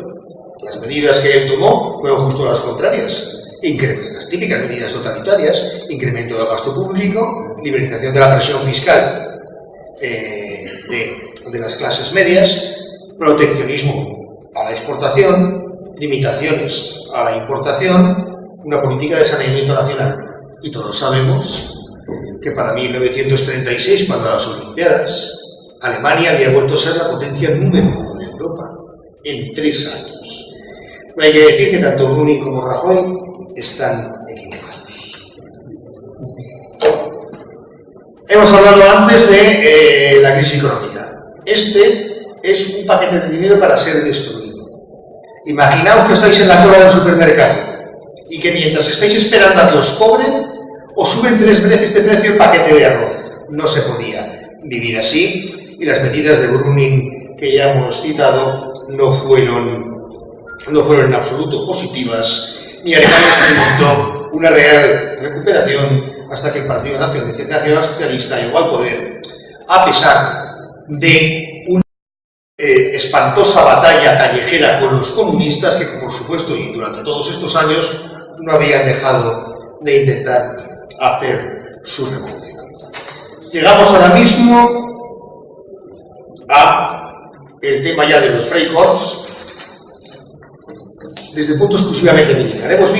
Las medidas que él tomó fueron justo las contrarias. Las típicas medidas totalitarias: incremento del gasto público, liberalización de la presión fiscal de las clases medias, proteccionismo a la exportación, limitaciones a la importación, una política de saneamiento nacional. Y todos sabemos que para 1936, cuando a las Olimpiadas, Alemania había vuelto a ser la potencia número 1 de Europa en 3 años. No hay que decir que tanto Brüning como Rajoy están equivocados. Hemos hablado antes de la crisis económica. Este es un paquete de dinero para ser destruido. Imaginaos que estáis en la cola del supermercado y que mientras estáis esperando a que os cobren, os suben 3 veces de precio el paquete de arroz. No se podía vivir así, y las medidas de Brüning que ya hemos citado no fueron en absoluto positivas, ni Alemania experimentó una real recuperación hasta que el Partido Nacional Socialista llegó al poder, a pesar de una espantosa batalla callejera con los comunistas que, por supuesto, y durante todos estos años no habían dejado de intentar hacer su revolución. Llegamos ahora mismo a el tema ya de los Freikorps desde el punto exclusivamente militar. Hemos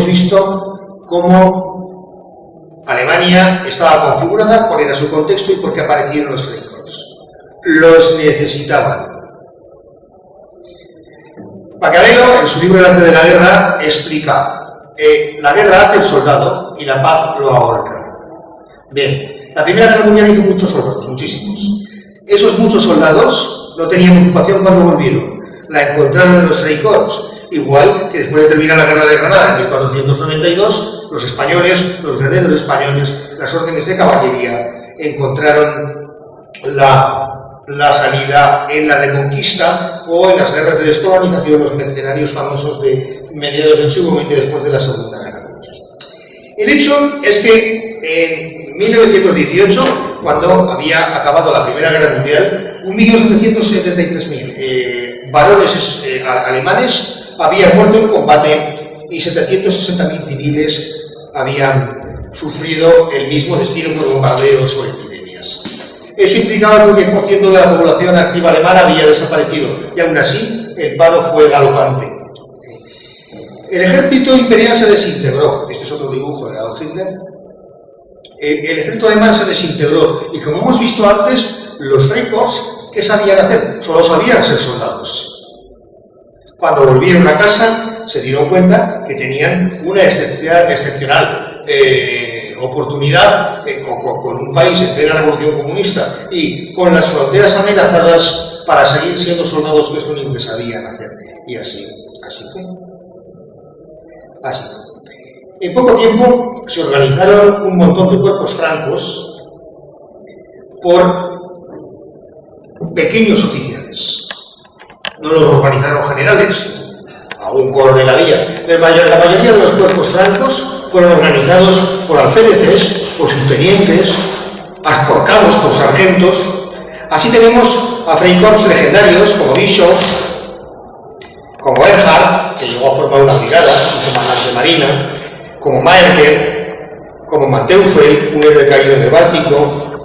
visto cómo Alemania estaba configurada, cuál era su contexto y por qué aparecieron los Freikorps. Los necesitaban. Maquiavelo, en su libro El arte de la guerra, explica: la guerra hace el soldado y la paz lo ahorca. Bien, la Primera Guerra Mundial hizo muchos soldados, muchísimos. Esos muchos soldados no tenían ocupación cuando volvieron. La encontraron en los Freikorps, igual que después de terminar la Guerra de Granada en 1492, los españoles, los guerreros españoles, las órdenes de caballería, encontraron la salida en la Reconquista o en las guerras de descolonización, los mercenarios famosos de mediados del siglo XX después de la Segunda Guerra Mundial. El hecho es que en 1918, cuando había acabado la Primera Guerra Mundial, 1.773.000 varones alemanes habían muerto en combate y 760.000 civiles habían sufrido el mismo destino por bombardeos o epidemias. Eso implicaba que un 10% de la población activa alemana había desaparecido, y aún así el paro fue galopante. El ejército imperial se desintegró. Este es otro dibujo de Adolf Hitler. El ejército alemán se desintegró, y como hemos visto antes, los Freikorps, ¿qué sabían hacer? Solo sabían ser soldados. Cuando volvieron a casa, se dieron cuenta que tenían una excepcional oportunidad con un país en plena revolución comunista y con las fronteras amenazadas para seguir siendo soldados, que es lo único que sabían hacer. Y así fue. En poco tiempo se organizaron un montón de cuerpos francos por pequeños oficiales. No los organizaron generales, algún coronel había. La mayoría de los cuerpos francos fueron organizados por alféreces, por subtenientes, por cabos, por sargentos. Así tenemos a Freikorps legendarios como Bischoff, como Erhard, que llegó a formar una brigada, un comandante de marina, como Maerker, como Manteuffel, un héroe caído en el Báltico,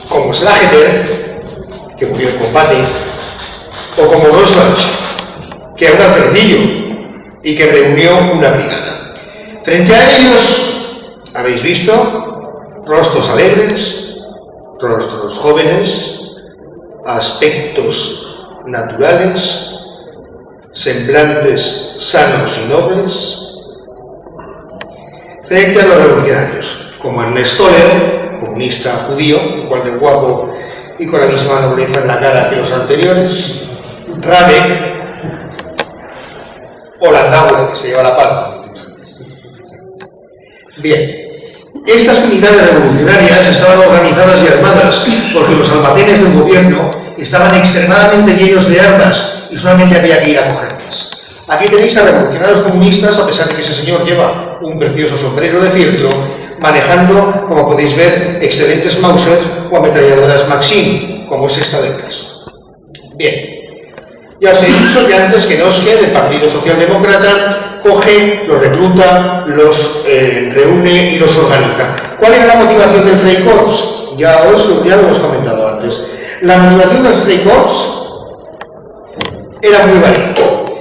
como Schlageter, que murió en combate, o como Roswell, que era un alfredillo y que reunió una brigada. Frente a ellos, habéis visto rostros alegres, rostros jóvenes, aspectos naturales, semblantes sanos y nobles, frente a los revolucionarios, como Ernest Toller, comunista judío, igual de guapo y con la misma nobleza en la cara que los anteriores, Rabeck o Landauer, que se lleva la palma. Bien, estas unidades revolucionarias estaban organizadas y armadas porque los almacenes del gobierno estaban extremadamente llenos de armas y solamente había que ir a cogerlas. Aquí tenéis a revolucionarios comunistas, a pesar de que ese señor lleva un precioso sombrero de fieltro, manejando, como podéis ver, excelentes Mausers o ametralladoras Maxim, como es esta del caso. Bien, ya os he dicho que antes que Noske, del Partido Socialdemócrata, coge, los recluta, los reúne y los organiza. ¿Cuál era la motivación del Freikorps? Ya lo hemos comentado antes. La motivación del Freikorps era muy variada.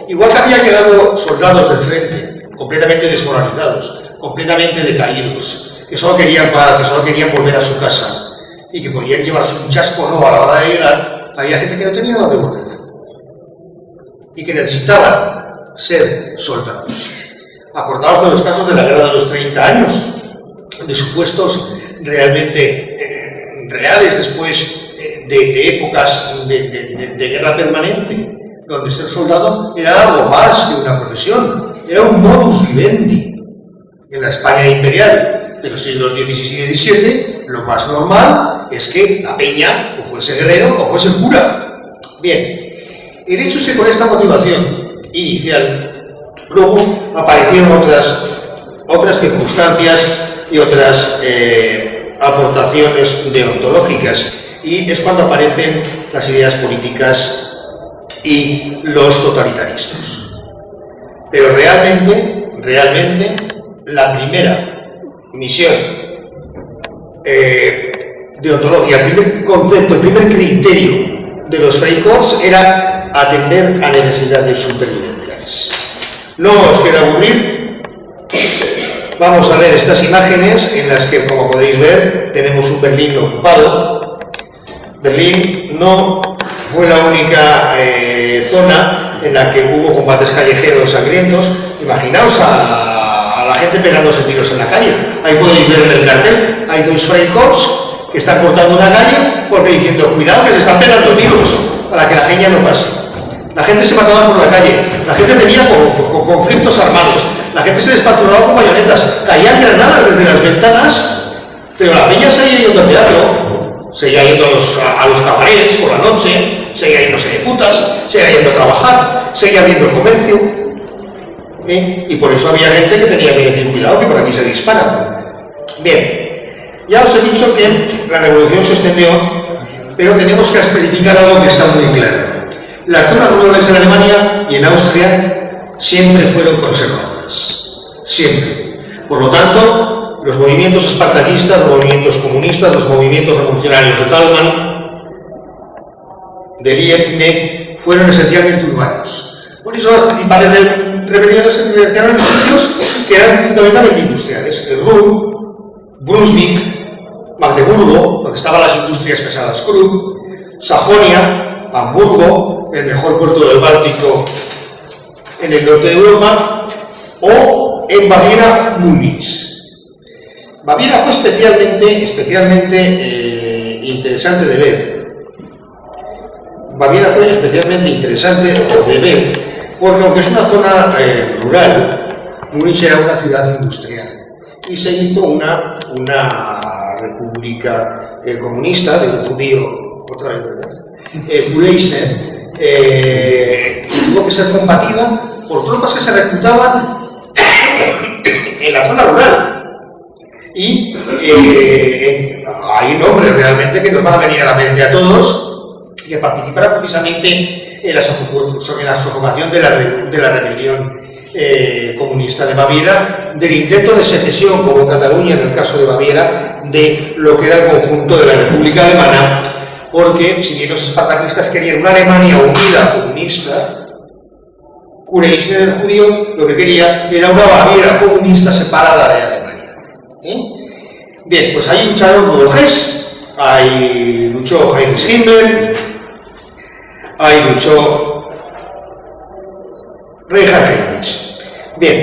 Igual que había llegado soldados del frente, completamente desmoralizados, completamente decaídos, que solo querían volver a su casa y que podían llevarse un chasco no a la hora de llegar, había gente que no tenía dónde volver y que necesitaban ser soldados. Acordaos de los casos de la guerra de los 30 años, de supuestos realmente reales después de épocas de guerra permanente, donde ser soldado era algo más que una profesión, era un modus vivendi. En la España imperial de los siglos XVI y XVII, lo más normal es que la peña o fuese guerrero o fuese cura. Bien, el hecho es que con esta motivación inicial, luego aparecieron otras circunstancias y otras aportaciones deontológicas, y es cuando aparecen las ideas políticas y los totalitarismos. Pero realmente, la primera misión deontológica, el primer concepto, el primer criterio de los Freikorps era atender a necesidades supervivenciales. No os quiero aburrir, vamos a ver estas imágenes en las que, como podéis ver, tenemos un Berlín ocupado. Berlín no fue la única zona en la que hubo combates callejeros sangrientos. Imaginaos a la gente pegándose tiros en la calle. Ahí podéis ver en el cartel, hay dos Freikorps que están cortando una calle porque diciendo, cuidado que se están pegando tiros para que la peña no pase. La gente se mataba por la calle, la gente tenía conflictos armados, la gente se despatrulaba con bayonetas, caían granadas desde las ventanas, pero la peña seguía yendo al teatro, seguía yendo a los cabarets por la noche, seguía yéndose de putas, seguía yendo a trabajar, seguía viendo el comercio, y por eso había gente que tenía que decir, cuidado que por aquí se dispara. Bien, ya os he dicho que la revolución se extendió, pero tenemos que especificar algo que está muy claro. Las zonas rurales en Alemania y en Austria siempre fueron conservadoras, siempre. Por lo tanto, los movimientos espartaquistas, los movimientos comunistas, los movimientos revolucionarios de Thalmann, de Liebknecht, fueron esencialmente urbanos. Por eso las principales rebeliones se realizaron en sitios que eran fundamentalmente industriales. El Ruhr, Brunswick, Magdeburgo, donde estaban las industrias pesadas Krupp, Sajonia, Hamburgo, el mejor puerto del Báltico en el norte de Europa, o en Baviera, Múnich. Baviera fue especialmente interesante de ver. Baviera fue especialmente interesante de ver porque, aunque es una zona rural, Múnich era una ciudad industrial y se hizo una república comunista de un judío, otra vez, ¿verdad? Kureisner, tuvo que ser combatida por tropas que se reclutaban en la zona rural. Y hay nombres realmente que nos van a venir a la mente a todos, que participaron precisamente en la sofocación de la rebelión comunista de Baviera, del intento de secesión, como Cataluña en el caso de Baviera, de lo que era el conjunto de la República Alemana, porque si bien los espartaquistas querían una Alemania unida comunista, Kureisner, el judío, lo que quería era una Baviera comunista separada de Alemania. Bien, pues ahí lucharon Rudolf Hess, ahí luchó Heinrich Himmler, ahí luchó Reinhard Heydrich. Bien,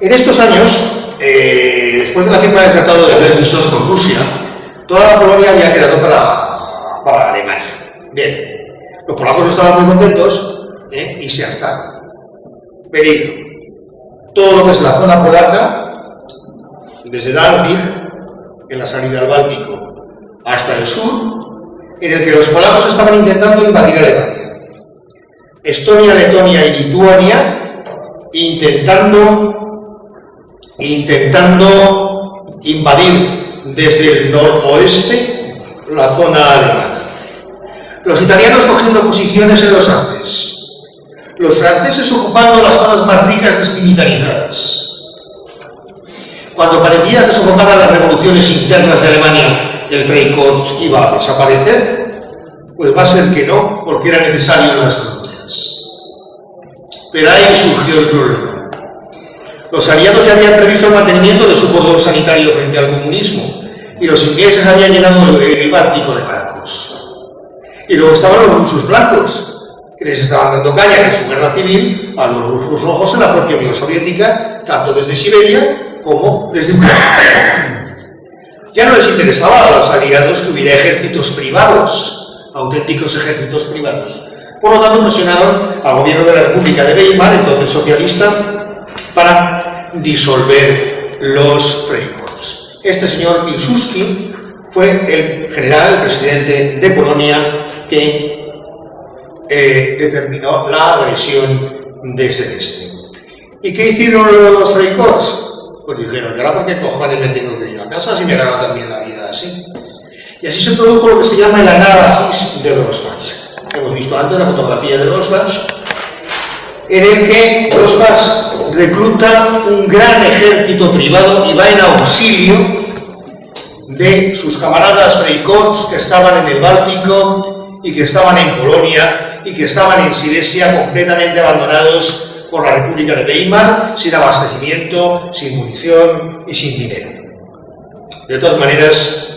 en estos años, después de la firma del Tratado de Brest-Litovsk con Rusia, toda la Polonia había quedado para Alemania. Bien, los polacos estaban muy contentos y se alzaron. Peligro. Todo lo que es la zona polaca, desde Danzig, en la salida al Báltico, hasta el sur, en el que los polacos estaban intentando invadir Alemania. Estonia, Letonia y Lituania intentando intentando invadir desde el noroeste la zona alemana. Los italianos cogiendo posiciones en los Andes. Los franceses ocupando las zonas más ricas desmilitarizadas. Cuando parecía que sofocaban las revoluciones internas de Alemania, el Freikorps iba a desaparecer, pues va a ser que no, porque era necesario en las fronteras. Pero ahí surgió el problema. Los aliados ya habían previsto el mantenimiento de su cordón sanitario frente al comunismo, y los ingleses habían llenado el Báltico de barcos. Y luego estaban los rusos blancos, que les estaban dando caña en su guerra civil a los rusos rojos en la propia Unión Soviética, tanto desde Siberia como desde Ucrania. Ya no les interesaba a los aliados que hubiera ejércitos privados, auténticos ejércitos privados. Por lo tanto, presionaron al gobierno de la República de Weimar, entonces socialista, para disolver los Freikorps. Este señor Pilsudski fue el general, el presidente de Polonia, que determinó la agresión desde el este. ¿Y qué hicieron los Freikorps? Pues dijeron, ¿y ahora por qué cojones me tengo que ir a casa si me gano también la vida así? Y así se produjo lo que se llama el anábasis de Rosbach. Hemos visto antes la fotografía de Rosbach, en el que Rosbach recluta un gran ejército privado y va en auxilio de sus camaradas Freikorps que estaban en el Báltico y que estaban en Polonia y que estaban en Silesia completamente abandonados por la República de Weimar, sin abastecimiento, sin munición y sin dinero. De todas maneras,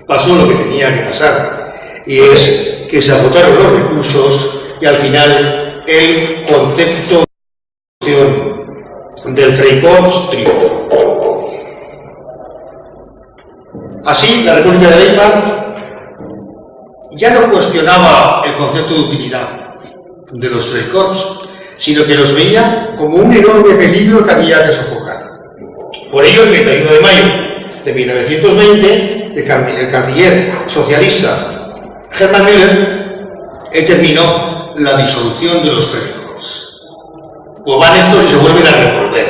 pasó lo que tenía que pasar, y es que se agotaron los recursos y al final el concepto del Freikorps triunfó. Así, la República de Weimar ya no cuestionaba el concepto de utilidad de los Freikorps, sino que los veía como un enorme peligro que había que sofocar. Por ello, el 31 de mayo de 1920, el canciller socialista Hermann Müller determinó la disolución de los Freikorps. Pues van estos y se vuelven a revolver.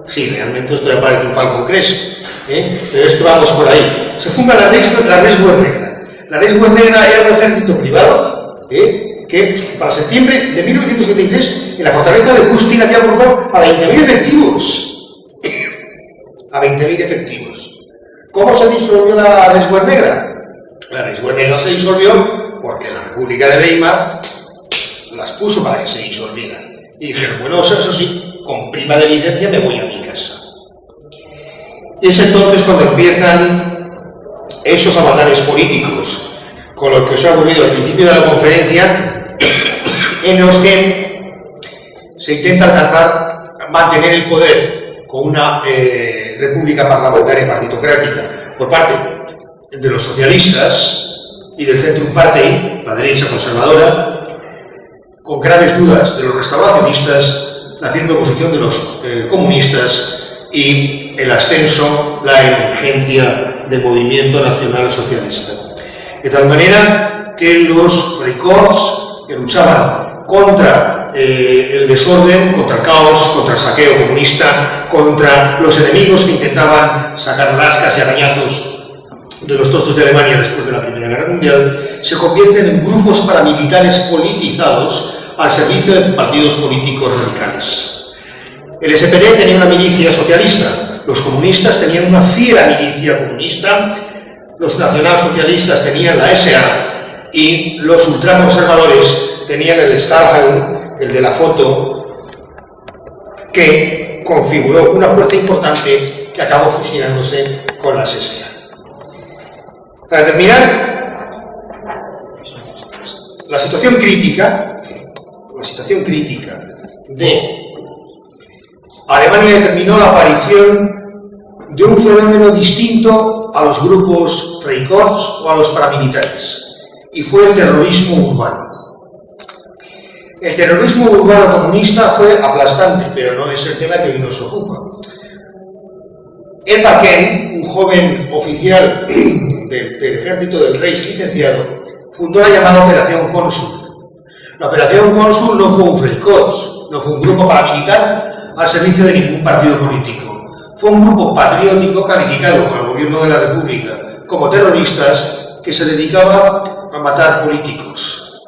Sí, realmente esto ya parece un Falcon Crest, pero esto vamos por ahí. Se funda la Reichswehr Negra. La Reichswehr Negra era un ejército privado, que para septiembre de 1973 en la fortaleza de Kustin había agrupado a 20.000 efectivos. A 20.000 efectivos. ¿Cómo se disolvió la Reichswehr Negra? La Reichswehr Negra se disolvió porque la República de Weimar las puso para que se disolvieran. Y dijeron, bueno, eso sí, con prima de licencia me voy a mi casa. Y es entonces cuando empiezan esos avatares políticos con lo que os ha ocurrido al principio de la conferencia, en los que se intenta alcanzar, mantener el poder con una república parlamentaria partitocrática por parte de los socialistas y del Centrum Party, la derecha conservadora, con graves dudas de los restauracionistas, la firme oposición de los comunistas y el ascenso, la emergencia del movimiento nacional socialista. De tal manera que los Freikorps, que luchaban contra el desorden, contra el caos, contra el saqueo comunista, contra los enemigos que intentaban sacar lascas y arañazos de los trozos de Alemania después de la Primera Guerra Mundial, se convierten en grupos paramilitares politizados al servicio de partidos políticos radicales. El SPD tenía una milicia socialista, los comunistas tenían una fiera milicia comunista, los nacionalsocialistas tenían la SA y los ultraconservadores tenían el Stahlhelm, el de la foto, que configuró una fuerza importante que acabó fusionándose con las SA. Para terminar, la situación crítica de Alemania determinó la aparición de un fenómeno distinto a los grupos Freikorps o a los paramilitares, y fue el terrorismo urbano. El terrorismo urbano comunista fue aplastante, pero no es el tema que hoy nos ocupa. Ed Bakken, un joven oficial del ejército del Reich licenciado, fundó la llamada Operación Cónsul. La Operación Cónsul no fue un Freikorps, no fue un grupo paramilitar al servicio de ningún partido político. fue un grupo patriótico calificado por el gobierno de la República como terroristas que se dedicaba a matar políticos.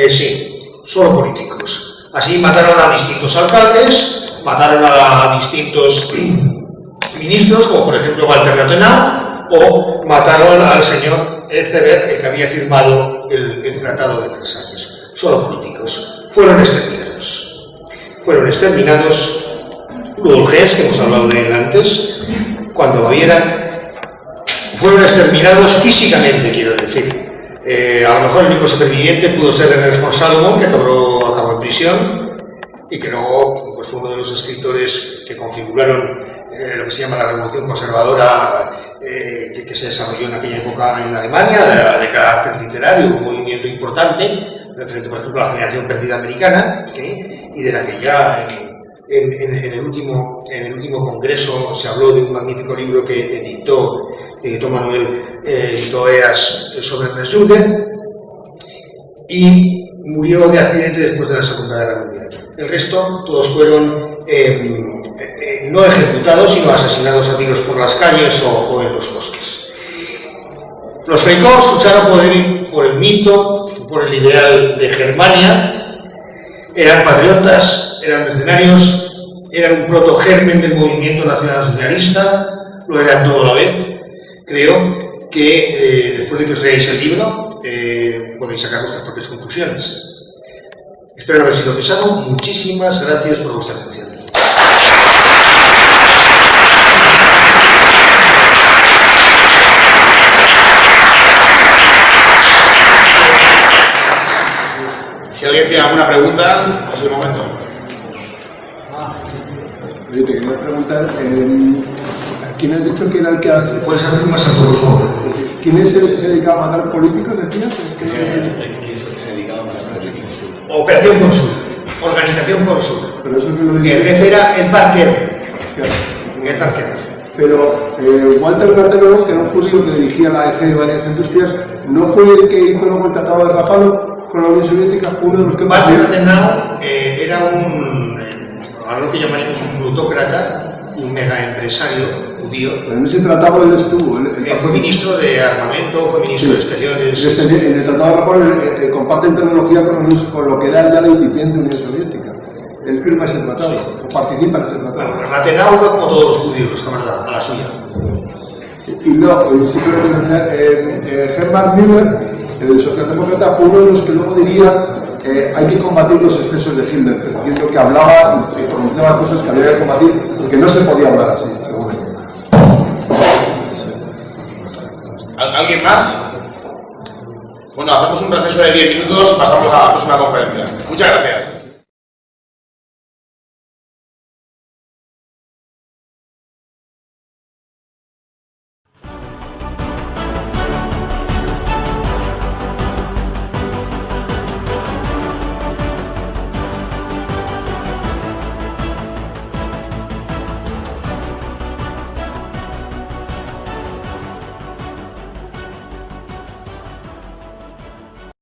Sí, solo políticos. Así mataron a distintos alcaldes, mataron a distintos ministros, como por ejemplo Walter Rathenau, o mataron al señor Ecevert, el que había firmado el Tratado de Versalles. Solo políticos. Fueron exterminados. Fueron exterminados Bourges, que hemos hablado de él antes, cuando Baviera. Fueron exterminados físicamente, quiero decir. A lo mejor el único superviviente pudo ser Ernest von Salomon, que acabó en prisión, y que luego pues, fue uno de los escritores que configuraron lo que se llama la Revolución Conservadora que se desarrolló en aquella época en Alemania, de carácter literario, un movimiento importante, referente, por ejemplo, a la generación perdida americana, y de la que ya en el último congreso se habló de un magnífico libro que editó Manuel Eas sobre Ernest Jude, y murió de accidente después de la Segunda Guerra Mundial. El resto, todos fueron no ejecutados, sino asesinados a tiros por las calles o en los bosques. Los Freikorps lucharon por el mito, por el ideal de Germania, eran patriotas, eran mercenarios, eran un protogermen del movimiento nacionalsocialista, lo eran todo a la vez. Creo que después de que os leáis el libro podéis sacar vuestras propias conclusiones. Espero no haber sido pesado. Muchísimas gracias por vuestra atención. Si alguien tiene alguna pregunta, es el momento. Oye, te quería preguntar, ¿quién has dicho que era el que... ¿Puedes hablar más alto, por favor? ¿Quién es el que se dedicaba a matar políticos, decías? ¿Quién es el que se dedicaba a matar políticos? Operación Consul, Organización Consul. Pero eso que lo El dice... jefe era Ed Barker. Ed Barker. Pero Walter Rathenau, que era un judío que dirigía la EG de varias industrias, ¿no fue el que hizo luego el Tratado de Rapallo con la Unión Soviética? Uno de los que... Walter Rathenau era algo que llamaríamos un plutócrata, un mega empresario judío. Pero en ese tratado él estuvo. Fue ministro de Armamento, fue ministro de Exteriores. En el Tratado de Rapallo comparten tecnología con lo que era ya la incipiente Unión Soviética. Él firma ese tratado, o participa en ese tratado. Bueno, Rathenau iba como todos los judíos, camarada, a la suya. Y luego, simplemente, Hermann Müller, el socialdemócrata, fue uno de los que luego diría hay que combatir los excesos de Hitler, diciendo que hablaba y pronunciaba cosas que había que combatir, porque no se podía hablar así, según él. ¿Alguien más? Bueno, hacemos un receso de 10 minutos, pasamos a la próxima conferencia. Muchas gracias.